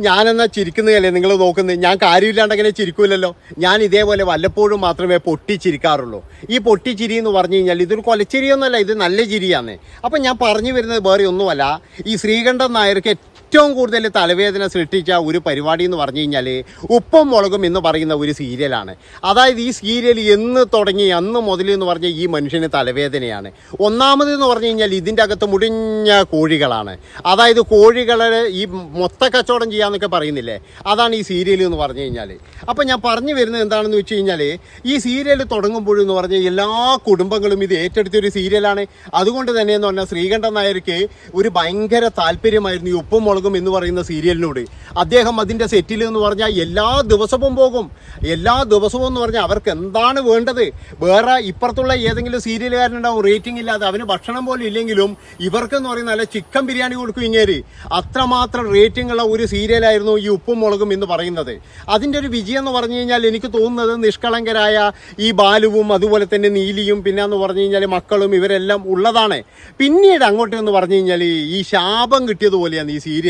ഞാനെന്നാ ചിരിക്കുന്നതല്ലേ നിങ്ങൾ നോക്കുന്നത്? ഞാൻ കാര്യമില്ലാണ്ട് അങ്ങനെ ചിരിക്കൂലല്ലോ. ഞാൻ ഇതേപോലെ വല്ലപ്പോഴും മാത്രമേ പൊട്ടിച്ചിരിക്കാറുള്ളൂ. ഈ പൊട്ടിച്ചിരി എന്ന് പറഞ്ഞു കഴിഞ്ഞാൽ ഇതൊരു കൊലച്ചിരിയൊന്നുമല്ല, ഇത് നല്ല ചിരിയാണ്. അപ്പം ഞാൻ പറഞ്ഞു വരുന്നത് വേറെ ഒന്നുമല്ല, ഈ ശ്രീകണ്ഠൻ നായർക്ക് ഏറ്റവും കൂടുതൽ തലവേദന സൃഷ്ടിച്ച ഒരു പരിപാടി എന്ന് പറഞ്ഞു കഴിഞ്ഞാൽ ഉപ്പും മുളകും എന്ന് പറയുന്ന ഒരു സീരിയലാണ്. അതായത് ഈ സീരിയൽ എന്ന് തുടങ്ങി അന്ന് മുതൽ എന്ന് പറഞ്ഞാൽ ഈ മനുഷ്യന് തലവേദനയാണ്. ഒന്നാമതെന്ന് പറഞ്ഞു കഴിഞ്ഞാൽ ഇതിൻ്റെ അകത്ത് മുടിഞ്ഞ കോഴികളാണ്. അതായത് കോഴികളെ ഈ മൊത്ത കച്ചവടം ചെയ്യാമെന്നൊക്കെ പറയുന്നില്ലേ, അതാണ് ഈ സീരിയൽ എന്ന് പറഞ്ഞു കഴിഞ്ഞാൽ. അപ്പം ഞാൻ പറഞ്ഞു വരുന്നത് എന്താണെന്ന് വെച്ച് കഴിഞ്ഞാൽ, ഈ സീരിയൽ തുടങ്ങുമ്പോഴെന്ന് പറഞ്ഞാൽ എല്ലാ കുടുംബങ്ങളും ഇത് ഏറ്റെടുത്തൊരു സീരിയലാണ്. അതുകൊണ്ട് തന്നെയെന്ന് പറഞ്ഞാൽ ശ്രീകണ്ഠൻ നായർക്ക് ഒരു ഭയങ്കര താല്പര്യമായിരുന്നു ഈ ഉപ്പും മുളകും എന്ന് പറയുന്ന സീരിയലിനോട്. അദ്ദേഹം അതിൻ്റെ സെറ്റിൽ എന്ന് പറഞ്ഞാൽ എല്ലാ ദിവസവും പോകും. എല്ലാ ദിവസവും എന്ന് പറഞ്ഞാൽ അവർക്ക് എന്താണ് വേണ്ടത്? വേറെ ഇപ്പുറത്തുള്ള ഏതെങ്കിലും സീരിയലുകാരനുണ്ടാവും റേറ്റിംഗ് ഇല്ലാതെ, അവന് ഭക്ഷണം പോലും ഇല്ലെങ്കിലും ഇവർക്കെന്ന് പറയുന്ന നല്ല ചിക്കൻ ബിരിയാണി കൊടുക്കും ഇങ്ങേര്. അത്രമാത്രം റേറ്റിംഗ് ഉള്ള ഒരു സീരിയലായിരുന്നു ഈ ഉപ്പും മുളകും എന്ന് പറയുന്നത്. അതിൻ്റെ ഒരു വിജയം എന്ന് പറഞ്ഞു കഴിഞ്ഞാൽ എനിക്ക് തോന്നുന്നത് നിഷ്കളങ്കരായ ഈ ബാലുവും അതുപോലെ തന്നെ നീലിയും പിന്നെ എന്ന് പറഞ്ഞു കഴിഞ്ഞാൽ മക്കളും ഇവരെല്ലാം ഉള്ളതാണ്. പിന്നീട് അങ്ങോട്ട് എന്ന് പറഞ്ഞു കഴിഞ്ഞാൽ ഈ ശാപം കിട്ടിയതുപോലെയാണ് ഈ സീരിയൽ.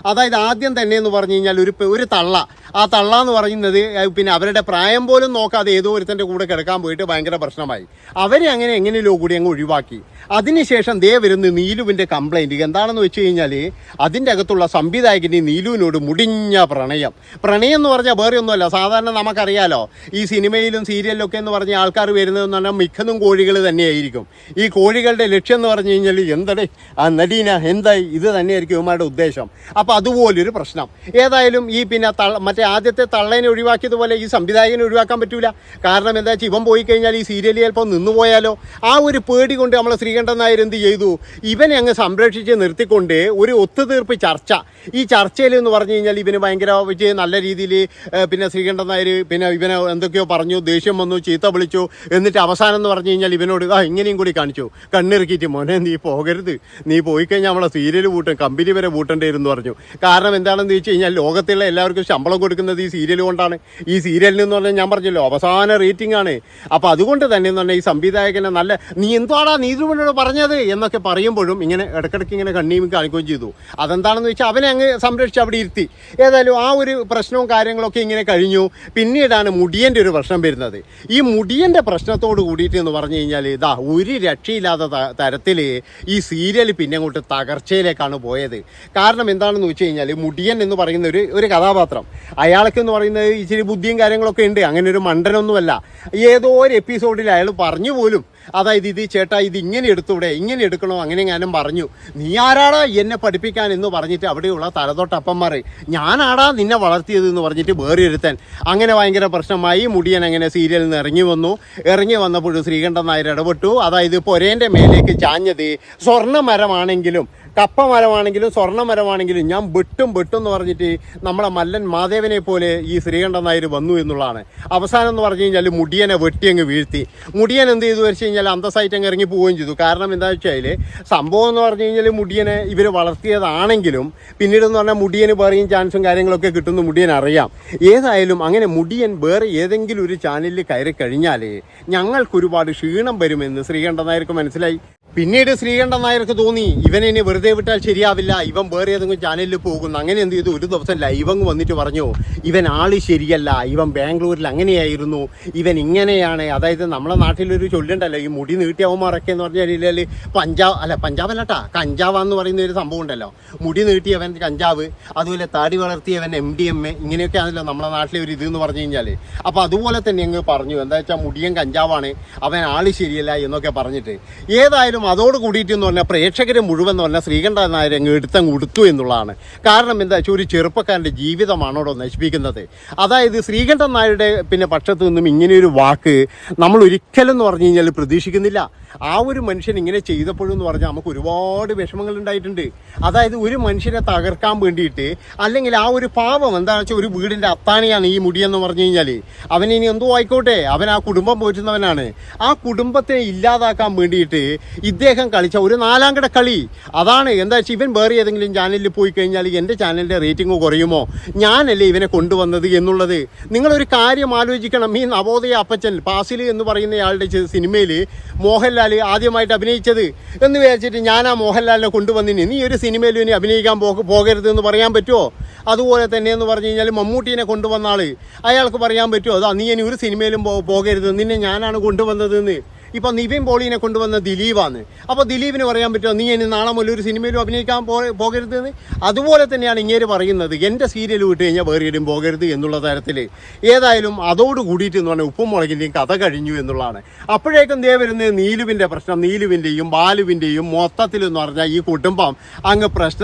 അതായത് ആദ്യം തന്നെ എന്ന് പറഞ്ഞു കഴിഞ്ഞാൽ ഒരു തള്ള, ആ തള്ള എന്ന് പറയുന്നത് പിന്നെ അവരുടെ പ്രായം പോലും നോക്കാതെ ഏതോ ഒരുത്തൻ്റെ കൂടെ കിടക്കാൻ പോയിട്ട് ഭയങ്കര പ്രശ്നമായി. അവരെ അങ്ങനെ എങ്ങനെയല്ലോ കൂടി അങ്ങ് ഒഴിവാക്കി. അതിനുശേഷം ദേ വരുന്ന നീലുവിൻ്റെ കംപ്ലൈൻറ്റ് എന്താണെന്ന് വെച്ച് കഴിഞ്ഞാൽ അതിൻ്റെ അകത്തുള്ള സംവിധായകന് നീലുവിനോട് മുടിഞ്ഞ പ്രണയം എന്ന് പറഞ്ഞാൽ വേറെ ഒന്നുമല്ല. സാധാരണ നമുക്കറിയാലോ ഈ സിനിമയിലും സീരിയലിലൊക്കെ എന്ന് പറഞ്ഞാൽ ആൾക്കാർ വരുന്നതെന്ന് പറഞ്ഞാൽ മിക്കതും കോഴികൾ തന്നെയായിരിക്കും. ഈ കോഴികളുടെ ലക്ഷ്യം എന്ന് പറഞ്ഞു കഴിഞ്ഞാൽ എന്തടേ ആ നദീന എന്തായി, ഇത് തന്നെയായിരിക്കും ഇവന്മാരുടെ ഉദ്ദേശം. അപ്പോൾ അതുപോലൊരു പ്രശ്നം. ഏതായാലും ഈ പിന്നെ മറ്റേ ആദ്യത്തെ തള്ളേനെ ഒഴിവാക്കിയതുപോലെ ഈ സംവിധായകനെ ഒഴിവാക്കാൻ പറ്റൂല. കാരണം എന്താ വെച്ചാൽ ഇവൻ പോയി കഴിഞ്ഞാൽ ഈ സീരിയൽ ചിലപ്പോൾ നിന്നുപോയാലോ. ആ ഒരു പേടി കൊണ്ട് നമ്മൾ ശ്രീകണ്ഠൻ നായർ എന്ത് ചെയ്തു, ഇവനെ അങ്ങ് സംരക്ഷിച്ച് നിർത്തിക്കൊണ്ട് ഒരു ഒത്തുതീർപ്പ് ചർച്ച. ഈ ചർച്ചയിൽ എന്ന് പറഞ്ഞു കഴിഞ്ഞാൽ ഇവന് ഭയങ്കര നല്ല രീതിയിൽ പിന്നെ ശ്രീകണ്ഠൻ നായർ പിന്നെ ഇവനെ എന്തൊക്കെയോ പറഞ്ഞു, ദേഷ്യം വന്നു, ചീത്ത വിളിച്ചു. എന്നിട്ട് അവസാനം എന്ന് പറഞ്ഞു കഴിഞ്ഞാൽ ഇവനോട് ഇങ്ങനെയും കൂടി കാണിച്ചു, കണ്ണിറുക്കിയിട്ട് മോനെ നീ പോകരുത്, നീ പോയി കഴിഞ്ഞാൽ നമ്മളെ സീരിയൽ പൂട്ടും, കമ്പനി വരെ പൂട്ടേണ്ടിയിരുന്നു പറഞ്ഞു. കാരണം എന്താണെന്ന് വെച്ച് കഴിഞ്ഞാൽ ലോകത്തുള്ള എല്ലാവർക്കും ശമ്പളം കൊടുക്കുന്നത് ഈ സീരിയൽ കൊണ്ടാണ്. ഈ സീരിയലിന് എന്ന് പറഞ്ഞാൽ ഞാൻ പറഞ്ഞല്ലോ അവസാന റേറ്റിംഗ് ആണ്. അപ്പോൾ അതുകൊണ്ട് തന്നെ എന്ന് പറഞ്ഞാൽ ഈ സംവിധായകനെ നല്ല നീ എന്തുവാടാ നീതുവിനോട് പറഞ്ഞത് എന്നൊക്കെ പറയുമ്പോഴും ഇങ്ങനെ ഇടയ്ക്കിടയ്ക്ക് ഇങ്ങനെ കണ്ണീയും കാണിക്കുകയും ചെയ്തു. അതെന്താണെന്ന് വെച്ചാൽ അവനെ അങ്ങ് സംരക്ഷിച്ച് അവിടെ ഇരുത്തി. ഏതായാലും ആ ഒരു പ്രശ്നവും കാര്യങ്ങളൊക്കെ ഇങ്ങനെ കഴിഞ്ഞു. പിന്നീടാണ് മുടിയൻ്റെ ഒരു പ്രശ്നം വരുന്നത്. ഈ മുടിയൻ്റെ പ്രശ്നത്തോട് കൂടിയിട്ട് എന്ന് പറഞ്ഞു കഴിഞ്ഞാൽ ഒരു രക്ഷയില്ലാത്ത തരത്തിൽ ഈ സീരിയൽ പിന്നെ അങ്ങോട്ട് തകർച്ചയിലേക്കാണ് പോയത്. കാരണം എന്താണെന്ന് വെച്ച് കഴിഞ്ഞാൽ മുടിയൻ എന്ന് പറയുന്ന ഒരു കഥാപാത്രം, അയാൾക്ക് എന്ന് പറയുന്നത് ഇച്ചിരി ബുദ്ധിയും കാര്യങ്ങളൊക്കെ ഉണ്ട്, അങ്ങനെ ഒരു മണ്ടനൊന്നുമല്ല. ഏതോ ഒരു എപ്പിസോഡിൽ അയാൾ പറഞ്ഞു പോലും, അതായത് ഇത് ചേട്ടാ ഇത് ഇങ്ങനെ എടുത്തൂടെ, ഇങ്ങനെ എടുക്കണോ, അങ്ങനെ ഞാനും പറഞ്ഞു. നീ ആരാടാ എന്നെ പഠിപ്പിക്കാൻ എന്ന് പറഞ്ഞിട്ട് അവിടെയുള്ള തലതൊട്ടപ്പന്മാർ ഞാനാടാ നിന്നെ വളർത്തിയത് എന്ന് പറഞ്ഞിട്ട് വേറെ ഒരുത്തൻ. അങ്ങനെ ഭയങ്കര പ്രശ്നമായി. മുടിയൻ അങ്ങനെ സീരിയലിൽ നിന്ന് ഇറങ്ങി വന്നപ്പോൾ ശ്രീകണ്ഠൻ നായർ ഇടപെട്ടു. അതായത് പൊരേൻ്റെ മേലേക്ക് ചാഞ്ഞത് സ്വർണ്ണമരമാണെങ്കിലും കപ്പ മരമാണെങ്കിലും സ്വർണ്ണ മരമാണെങ്കിലും ഞാൻ വെട്ടും എന്ന് പറഞ്ഞിട്ട് നമ്മളെ മല്ലൻ മാധവനെ പോലെ ഈ ശ്രീകണ്ഠൻ നായർ വന്നു എന്നുള്ളതാണ്. അവസാനം എന്ന് പറഞ്ഞു കഴിഞ്ഞാൽ മുടിയനെ വെട്ടി അങ്ങ് വീഴ്ത്തി. മുടിയൻ എന്ത് ചെയ്തു വെച്ച് കഴിഞ്ഞാൽ അന്തസ്സായിട്ട് അങ്ങ് ഇറങ്ങി പോവുകയും ചെയ്തു. കാരണം എന്താണെന്ന് വെച്ചാൽ സംഭവം എന്ന് പറഞ്ഞു കഴിഞ്ഞാൽ മുടിയനെ ഇവർ വളർത്തിയതാണെങ്കിലും പിന്നീടെന്ന് പറഞ്ഞാൽ മുടിയന് വേറെയും ചാൻസും കാര്യങ്ങളൊക്കെ കിട്ടുന്നു മുടിയൻ അറിയാം. ഏതായാലും അങ്ങനെ മുടിയൻ വേറെ ഏതെങ്കിലും ഒരു ചാനലിൽ കയറി കഴിഞ്ഞാൽ ഞങ്ങൾക്കൊരുപാട് ക്ഷീണം വരുമെന്ന് ശ്രീകണ്ഠൻ നായർക്ക് മനസ്സിലായി. പിന്നീട് ശ്രീകണ്ഠൻ നായർക്ക് തോന്നി ഇവനെ ഇനി വെറുതെ വിട്ടാൽ ശരിയാവില്ല, ഇവൻ വേറെ ഏതെങ്കിലും ചാനലിൽ പോകുന്നു. അങ്ങനെ എന്ത് ചെയ്തു, ഒരു ദിവസം ലൈവങ്ങ് വന്നിട്ട് പറഞ്ഞു ഇവൻ ആള് ശരിയല്ല, ഇവൻ ബാംഗ്ലൂരിൽ അങ്ങനെയായിരുന്നു, ഇവൻ ഇങ്ങനെയാണ്. അതായത് നമ്മളെ നാട്ടിലൊരു ചൊല്ലുണ്ടല്ലോ, ഈ മുടി നീട്ടിയവന്മാരൊക്കെ എന്ന് പറഞ്ഞാൽ പഞ്ചാബല്ലട്ടാ കഞ്ചാവാന്ന് പറയുന്ന ഒരു സംഭവം ഉണ്ടല്ലോ. മുടി നീട്ടിയവൻ കഞ്ചാവ്, അതുപോലെ താടി വളർത്തിയവൻ MDMA, ഇങ്ങനെയൊക്കെ ആണല്ലോ നമ്മളെ നാട്ടിലെ ഒരു ഇതെന്ന് പറഞ്ഞു കഴിഞ്ഞാൽ. അപ്പോൾ അതുപോലെ തന്നെ അങ്ങ് പറഞ്ഞു എന്താ വെച്ചാൽ മുടിയൻ കഞ്ചാവാണ്, അവൻ ആള് ശരിയല്ല എന്നൊക്കെ പറഞ്ഞിട്ട്. ഏതായാലും അതോട് കൂടിയിട്ട് എന്ന് പറഞ്ഞാൽ പ്രേക്ഷകരെ മുഴുവൻ എന്ന് പറഞ്ഞാൽ ശ്രീകണ്ഠൻ നായർ അങ്ങ് എടുത്തങ്ങ് കൊടുത്തു എന്നുള്ളതാണ്. കാരണം എന്താ വെച്ചാൽ ഒരു ചെറുപ്പക്കാരൻ്റെ ജീവിതമാണോടോ നശിപ്പിക്കുന്നത്. അതായത് ശ്രീകണ്ഠൻ നായരുടെ പിന്നെ പക്ഷത്തു നിന്നും ഇങ്ങനെയൊരു വാക്ക് നമ്മൾ ഒരിക്കലും എന്ന് പറഞ്ഞു കഴിഞ്ഞാൽ പ്രതീക്ഷിക്കുന്നില്ല. ആ ഒരു മനുഷ്യൻ ഇങ്ങനെ ചെയ്തപ്പോഴെന്ന് പറഞ്ഞാൽ നമുക്ക് ഒരുപാട് വിഷമങ്ങൾ ഉണ്ടായിട്ടുണ്ട്. അതായത് ഒരു മനുഷ്യനെ തകർക്കാൻ വേണ്ടിയിട്ട്, അല്ലെങ്കിൽ ആ ഒരു പാവം എന്താണെന്ന് വെച്ചാൽ ഒരു വീടിൻ്റെ അത്താണിയാണ് ഈ മുടിയെന്ന് പറഞ്ഞു കഴിഞ്ഞാൽ, അവനിനി എന്തോ ആയിക്കോട്ടെ, അവൻ ആ കുടുംബം പോറ്റുന്നവനാണ്. ആ കുടുംബത്തെ ഇല്ലാതാക്കാൻ വേണ്ടിയിട്ട് ഇദ്ദേഹം കളിച്ച ഒരു നാലാംകിട കളി അതാണ്. എന്താ വെച്ചാൽ ഇവൻ വേറെ ഏതെങ്കിലും ചാനലിൽ പോയി കഴിഞ്ഞാൽ എൻ്റെ ചാനലിൻ്റെ റേറ്റിംഗ് കുറയുമോ, ഞാനല്ലേ ഇവനെ കൊണ്ടുവന്നത് എന്നുള്ളത്. നിങ്ങളൊരു കാര്യം ആലോചിക്കണം. ഈ നവോദയ അപ്പച്ചൻ പാസിൽ എന്ന് പറയുന്നയാളുടെ സിനിമയിൽ മോഹൻലാൽ ആദ്യമായിട്ട് അഭിനയിച്ചത് എന്ന് വിചാരിച്ചിട്ട് ഞാൻ ആ മോഹൻലാലിനെ കൊണ്ടുവന്നിന് നീ ഒരു സിനിമയിലും ഇനി അഭിനയിക്കാൻ പോകരുത് എന്ന് പറയാൻ പറ്റുമോ? അതുപോലെ തന്നെ എന്ന് പറഞ്ഞു കഴിഞ്ഞാൽ മമ്മൂട്ടീനെ കൊണ്ടുവന്ന ആൾ, അയാൾക്ക് പറയാൻ പറ്റുമോ അതാ നീ ഇനി ഒരു സിനിമയിലും പോകരുത്, നിന്നെ ഞാനാണ് കൊണ്ടുവന്നതെന്ന്? ഇപ്പം നിവിൻ പോളിനെ കൊണ്ടുവന്ന ദിലീപാണ്. അപ്പോൾ ദിലീപിന് പറയാൻ പറ്റുമോ നീ ഇനി നാളെ മുതൽ ഒരു സിനിമയിലും അഭിനയിക്കാൻ പോകരുതെന്ന്? അതുപോലെ തന്നെയാണ് ഇങ്ങനെ പറയുന്നത്, എൻ്റെ സീരിയൽ വിട്ട് കഴിഞ്ഞാൽ വേറെ ഇടും പോകരുത് എന്നുള്ള തരത്തിൽ. ഏതായാലും അതോട് കൂടിയിട്ട് എന്ന് പറഞ്ഞാൽ ഉപ്പും മുളകിൻ്റെയും കഥ കഴിഞ്ഞു എന്നുള്ളതാണ്. അപ്പോഴേക്കും ദേ വരുന്നത് നീലുവിൻ്റെ പ്രശ്നം. നീലുവിൻ്റെയും ബാലുവിൻ്റെയും മൊത്തത്തിലെന്ന് പറഞ്ഞാൽ ഈ കുടുംബം അങ്ങ്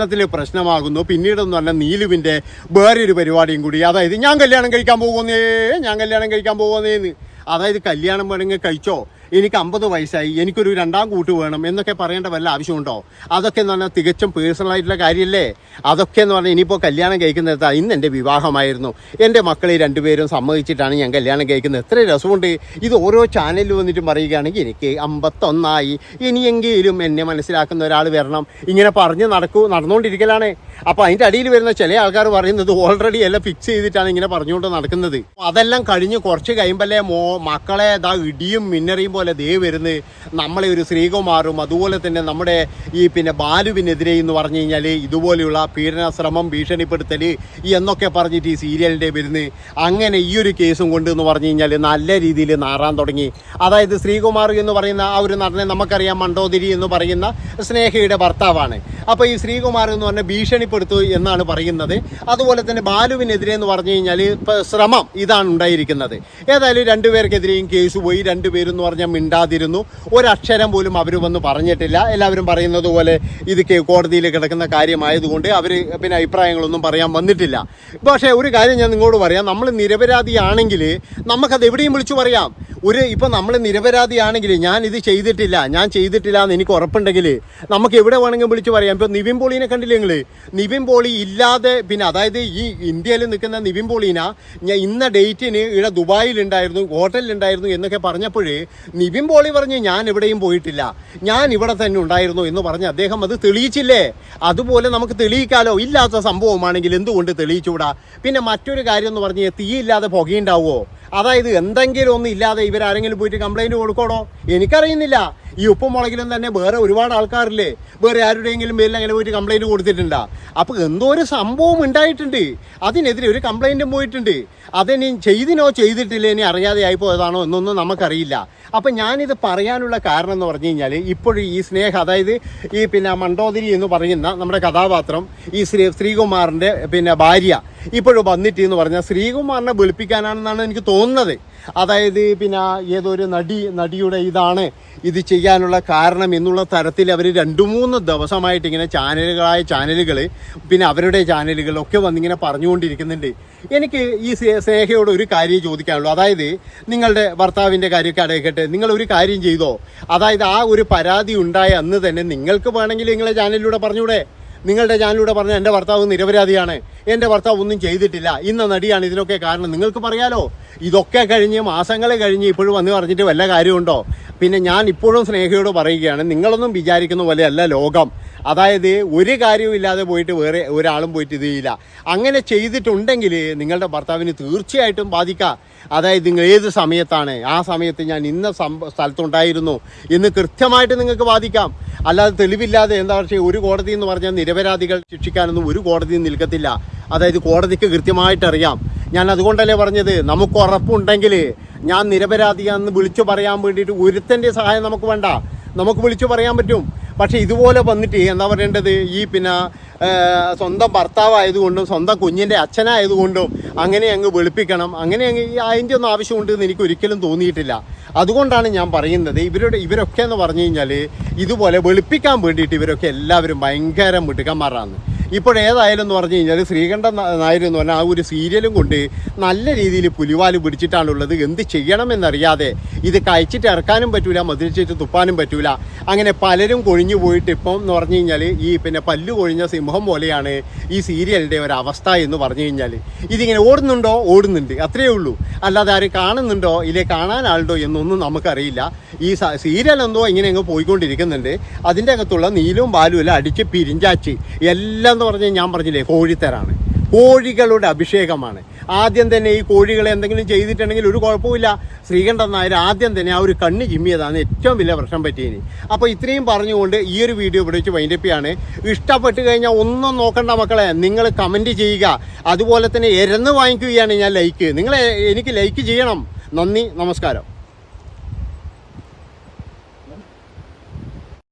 പ്രശ്നമാകുന്നു. പിന്നീടെന്ന് പറഞ്ഞാൽ നീലുവിൻ്റെ വേറൊരു പരിപാടിയും കൂടി, അതായത് ഞാൻ കല്യാണം കഴിക്കാൻ പോകുന്നേന്ന്. അതായത് കല്യാണം വേണമെങ്കിൽ കഴിച്ചോ, എനിക്ക് 50 വയസ്സായി, എനിക്കൊരു 2ാം കൂട്ട് വേണം എന്നൊക്കെ പറയേണ്ട വല്ല ആവശ്യമുണ്ടോ? അതൊക്കെ എന്ന് പറഞ്ഞാൽ തികച്ചും പേഴ്സണലായിട്ടുള്ള കാര്യമല്ലേ? അതൊക്കെ എന്ന് പറഞ്ഞാൽ ഇനിയിപ്പോൾ കല്യാണം കഴിക്കുന്നത് ഇന്ന് എൻ്റെ വിവാഹമായിരുന്നു, എൻ്റെ മക്കളെ 2 പേരും സമ്മതിച്ചിട്ടാണ് ഞാൻ കല്യാണം കഴിക്കുന്നത്. എത്ര രസമുണ്ട്. ഇത് ഓരോ ചാനലിൽ വന്നിട്ടും പറയുകയാണെങ്കിൽ എനിക്ക് 51ആയി, ഇനിയെങ്കിലും എന്നെ മനസ്സിലാക്കുന്ന ഒരാൾ വരണം, ഇങ്ങനെ പറഞ്ഞ് നടന്നുകൊണ്ടിരിക്കലാണ്. അപ്പോൾ അതിൻ്റെ അടിയിൽ വരുന്ന ചില ആൾക്കാർ പറയുന്നത് ഓൾറെഡി എല്ലാം ഫിക്സ് ചെയ്തിട്ടാണ് ഇങ്ങനെ പറഞ്ഞുകൊണ്ട് നടക്കുന്നത്. അതെല്ലാം കഴിഞ്ഞ് കുറച്ച് കഴിയുമ്പോഴേ മക്കളെ ഇടിയും മിന്നറിയും പോലെ ദേ വരുന്നത് നമ്മളെ ഒരു ശ്രീകുമാറും അതുപോലെ തന്നെ നമ്മുടെ ഈ ബാലുവിനെതിരെ എന്ന് പറഞ്ഞു കഴിഞ്ഞാൽ ഇതുപോലെയുള്ള പീഡനശ്രമം, ഭീഷണിപ്പെടുത്തൽ എന്നൊക്കെ പറഞ്ഞിട്ട് ഈ സീരിയലിൻ്റെ വരുന്നത്. അങ്ങനെ ഈ ഒരു കേസും കൊണ്ട് എന്ന് പറഞ്ഞു കഴിഞ്ഞാൽ നല്ല രീതിയിൽ നാറാൻ തുടങ്ങി. അതായത് ശ്രീകുമാർ എന്ന് പറയുന്ന ആ ഒരു നടനെ നമുക്കറിയാം, മണ്ടോതിരി എന്ന് പറയുന്ന സ്നേഹയുടെ ഭർത്താവാണ്. അപ്പോൾ ഈ ശ്രീകുമാർ എന്ന് പറഞ്ഞാൽ ഭീഷണിപ്പെടുത്തു എന്നാണ് പറയുന്നത്. അതുപോലെ തന്നെ ബാലുവിനെതിരെ എന്ന് പറഞ്ഞു കഴിഞ്ഞാൽ ശ്രമം ഇതാണ് ഉണ്ടായിരിക്കുന്നത്. ഏതായാലും 2 പേർക്കെതിരെയും കേസ് പോയി. 2 പേരും എന്ന് പറഞ്ഞാൽ മിണ്ടാതിരുന്നു, ഒരക്ഷരം പോലും അവർ വന്ന് പറഞ്ഞിട്ടില്ല. എല്ലാവരും പറയുന്നത് പോലെ ഇത് കോടതിയിൽ കിടക്കുന്ന കാര്യമായതുകൊണ്ട് അവർ അഭിപ്രായങ്ങളൊന്നും പറയാൻ വന്നിട്ടില്ല. പക്ഷേ ഒരു കാര്യം ഞാൻ നിങ്ങളോട് പറയാം, നമ്മൾ നിരപരാധിയാണെങ്കിൽ നമുക്കത് എവിടെയും വിളിച്ചു പറയാം. ഇപ്പം നമ്മൾ നിരപരാധിയാണെങ്കിൽ ഞാൻ ചെയ്തിട്ടില്ല എന്ന് എനിക്ക് ഉറപ്പുണ്ടെങ്കിൽ നമുക്ക് എവിടെ വേണമെങ്കിലും വിളിച്ചു പറയാം. ഇപ്പോൾ നിവിൻ പോളിനെ കണ്ടില്ലേ നിങ്ങൾ? നിവിൻ പോളി ഇല്ലാതെ അതായത് ഈ ഇന്ത്യയിൽ നിൽക്കുന്ന നിവിൻ പോളീന ഞാൻ ഇന്ന ഡേറ്റിന് ഇവിടെ ദുബായിലുണ്ടായിരുന്നു, ഹോട്ടലിലുണ്ടായിരുന്നു എന്നൊക്കെ പറഞ്ഞപ്പോൾ നിവിൻ പോളി പറഞ്ഞ് ഞാൻ എവിടെയും പോയിട്ടില്ല, ഞാൻ ഇവിടെ തന്നെ ഉണ്ടായിരുന്നു എന്ന് പറഞ്ഞ് അദ്ദേഹം അത് തെളിയിച്ചില്ലേ? അതുപോലെ നമുക്ക് തെളിയിക്കാലോ. ഇല്ലാത്ത സംഭവമാണെങ്കിൽ എന്തുകൊണ്ട് തെളിയിച്ചുകൂടാ? പിന്നെ മറ്റൊരു കാര്യം എന്ന് പറഞ്ഞാൽ തീയില്ലാതെ പുകയുണ്ടാവുമോ? അതായത് എന്തെങ്കിലും ഒന്നും ഇല്ലാതെ ഇവരാരെങ്കിലും പോയിട്ട് കംപ്ലൈൻറ്റ് കൊടുക്കണോ? എനിക്കറിയുന്നില്ല. ഈ ഉപ്പും മുളകിലും തന്നെ വേറെ ഒരുപാട് ആൾക്കാരില്ലേ, വേറെ ആരുടെയെങ്കിലും പേരിൽ അങ്ങനെ പോയിട്ട് കംപ്ലൈൻറ്റ് കൊടുത്തിട്ടുണ്ടാ? അപ്പോൾ എന്തോ ഒരു സംഭവം ഉണ്ടായിട്ടുണ്ട്, അതിനെതിരെ ഒരു കംപ്ലൈൻറ്റും പോയിട്ടുണ്ട്. അതിനി ചെയ്തിട്ടില്ല, ഇനി അറിയാതെ ആയിപ്പോയതാണോ എന്നൊന്നും നമുക്കറിയില്ല. അപ്പം ഞാനിത് പറയാനുള്ള കാരണം എന്ന് പറഞ്ഞു കഴിഞ്ഞാൽ ഇപ്പോഴും ഈ സ്നേഹ, അതായത് ഈ മണ്ടോതിരി എന്ന് പറയുന്ന നമ്മുടെ കഥാപാത്രം ഈ ശ്രീകുമാറിൻ്റെ ഭാര്യ ഇപ്പോഴും വന്നിട്ട് എന്ന് പറഞ്ഞാൽ ശ്രീകുമാറിനെ വെളുപ്പിക്കാനാണെന്നാണ് എനിക്ക് തോന്നുന്നത്. അതായത് ഏതൊരു നടിയുടെ ഇതാണ് ഇത് ചെയ്യാനുള്ള കാരണം എന്നുള്ള തരത്തിൽ അവർ 2-3 ദിവസമായിട്ട് ഇങ്ങനെ ചാനലുകൾ അവരുടെ ചാനലുകളൊക്കെ വന്നിങ്ങനെ പറഞ്ഞുകൊണ്ടിരിക്കുന്നുണ്ട്. എനിക്ക് ഈ സ്നേഹയോട് ഒരു കാര്യം ചോദിക്കാനുള്ളൂ. അതായത് നിങ്ങളുടെ ഭർത്താവിൻ്റെ കാര്യമൊക്കെ അടയ്ക്കട്ടെ, നിങ്ങൾ ഒരു കാര്യം ചെയ്തോ? അതായത് ആ ഒരു പരാതി ഉണ്ടായ അന്ന് തന്നെ നിങ്ങൾക്ക് വേണമെങ്കിൽ നിങ്ങളെ ചാനലിലൂടെ പറഞ്ഞൂടെ? നിങ്ങളുടെ ചാനലിലൂടെ പറഞ്ഞാൽ എൻ്റെ ഭർത്താവ് നിരപരാധിയാണ്, എൻ്റെ ഭർത്താവ് ഒന്നും ചെയ്തിട്ടില്ല, ഇന്ന നടിയാണ് ഇതിനൊക്കെ കാരണം, നിങ്ങൾക്ക് പറയാലോ. ഇതൊക്കെ കഴിഞ്ഞ് മാസങ്ങൾ കഴിഞ്ഞ് ഇപ്പോഴും വന്ന് പറഞ്ഞിട്ട് വല്ല കാര്യമുണ്ടോ? ഞാൻ ഇപ്പോഴും സ്നേഹയോട് പറയുകയാണ്, നിങ്ങളൊന്നും വിചാരിക്കുന്ന പോലെയല്ല ലോകം. അതായത് ഒരു കാര്യവും ഇല്ലാതെ പോയിട്ട് വേറെ ഒരാളും പോയിട്ട് ഇത് ചെയ്യില്ല. അങ്ങനെ ചെയ്തിട്ടുണ്ടെങ്കിൽ നിങ്ങളുടെ ഭർത്താവിന് തീർച്ചയായിട്ടും ബാധിക്കാം. അതായത് നിങ്ങൾ ഏത് സമയത്താണ്, ആ സമയത്ത് ഞാൻ ഇന്ന സ്ഥലത്തുണ്ടായിരുന്നു എന്ന് കൃത്യമായിട്ട് നിങ്ങൾക്ക് ബാധിക്കാം. അല്ലാതെ തെളിവില്ലാതെ പക്ഷേ ഒരു കോടതി എന്ന് പറഞ്ഞാൽ നിരപരാധികൾ ശിക്ഷിക്കാനൊന്നും ഒരു കോടതിയും നിൽക്കത്തില്ല. അതായത് കോടതിക്ക് കൃത്യമായിട്ട് അറിയാം. ഞാൻ അതുകൊണ്ടല്ലേ പറഞ്ഞത്, നമുക്ക് ഉറപ്പുണ്ടെങ്കിൽ ഞാൻ നിരപരാധിയാണെന്ന് വിളിച്ചു പറയാൻ വേണ്ടിയിട്ട് ഒരുത്തൻ്റെ സഹായം നമുക്ക് വേണ്ട, നമുക്ക് വിളിച്ചു പറയാൻ പറ്റും. പക്ഷേ ഇതുപോലെ വന്നിട്ട് പറയേണ്ടത് ഈ സ്വന്തം ഭർത്താവായതുകൊണ്ടും സ്വന്തം കുഞ്ഞിൻ്റെ അച്ഛനായതുകൊണ്ടും അങ്ങനെ അങ്ങ് വെളുപ്പിക്കണം, അങ്ങനെ അതിൻ്റെ ഒന്നും ആവശ്യമുണ്ടെന്ന് എനിക്ക് ഒരിക്കലും തോന്നിയിട്ടില്ല. അതുകൊണ്ടാണ് ഞാൻ പറയുന്നത് ഇവരൊക്കെ എന്ന് പറഞ്ഞു കഴിഞ്ഞാൽ ഇതുപോലെ വെളുപ്പിക്കാൻ വേണ്ടിയിട്ട് ഇവരൊക്കെ എല്ലാവരും ഭയങ്കര മിടുക്കന്മാരാണ്. ഇപ്പോഴേതായാലും എന്ന് പറഞ്ഞു കഴിഞ്ഞാൽ ശ്രീകണ്ഠൻ നായർ എന്ന് പറഞ്ഞാൽ ആ ഒരു സീരിയലും കൊണ്ട് നല്ല രീതിയിൽ പുലിവാല് പിടിച്ചിട്ടാണുള്ളത്. എന്ത് ചെയ്യണമെന്നറിയാതെ ഇത് കഴിച്ചിട്ട് ഇറക്കാനും പറ്റൂല, മതിലിച്ചിട്ട് തുപ്പാനും പറ്റൂല. അങ്ങനെ പലരും കൊഴിഞ്ഞു പോയിട്ട് ഇപ്പം എന്ന് പറഞ്ഞു കഴിഞ്ഞാൽ ഈ പല്ലു കൊഴിഞ്ഞ സിംഹം പോലെയാണ് ഈ സീരിയലിൻ്റെ ഒരവസ്ഥ എന്ന് പറഞ്ഞു കഴിഞ്ഞാൽ. ഇതിങ്ങനെ ഓടുന്നുണ്ട്, അത്രയേ ഉള്ളൂ. അല്ലാതെ ആരും കാണുന്നുണ്ടോ ഇല്ലേ കാണാൻ ആളുണ്ടോ എന്നൊന്നും നമുക്കറിയില്ല. ഈ സീരിയൽ എന്തോ ഇങ്ങനെ അങ്ങ് പോയിക്കൊണ്ടിരിക്കുന്നുണ്ട്. അതിൻ്റെ അകത്തുള്ള നീലും ബാലും എല്ലാം അടിച്ച് പിരിഞ്ചാച്ച് എല്ലാം എന്ന് പറഞ്ഞാൽ ഞാൻ പറഞ്ഞില്ലേ കോഴിത്തരാണ്, കോഴികളുടെ അഭിഷേകമാണ്. ആദ്യം തന്നെ ഈ കോഴികളെ എന്തെങ്കിലും ചെയ്തിട്ടുണ്ടെങ്കിൽ ഒരു കുഴപ്പമില്ല. ശ്രീകണ്ഠൻ നായർ ആദ്യം തന്നെ ആ ഒരു കണ്ണ് ചിമ്മിയതാണ് ഏറ്റവും വലിയ പ്രശ്നം പറ്റിയതിന്. അപ്പോൾ ഇത്രയും പറഞ്ഞുകൊണ്ട് ഈ ഒരു വീഡിയോ ഇവിടെ വെച്ച് വൈൻഡപ്പ് ചെയ്യാണ്. ഇഷ്ടപ്പെട്ട് കഴിഞ്ഞാൽ ഒന്നും നോക്കണ്ട മക്കളെ, നിങ്ങൾ കമൻറ്റ് ചെയ്യുക. അതുപോലെ തന്നെ എരന്ന് വാങ്ങിക്കുകയാണ് ഞാൻ ലൈക്ക്. നിങ്ങൾ എനിക്ക് ലൈക്ക് ചെയ്യണം. നന്ദി, നമസ്കാരം.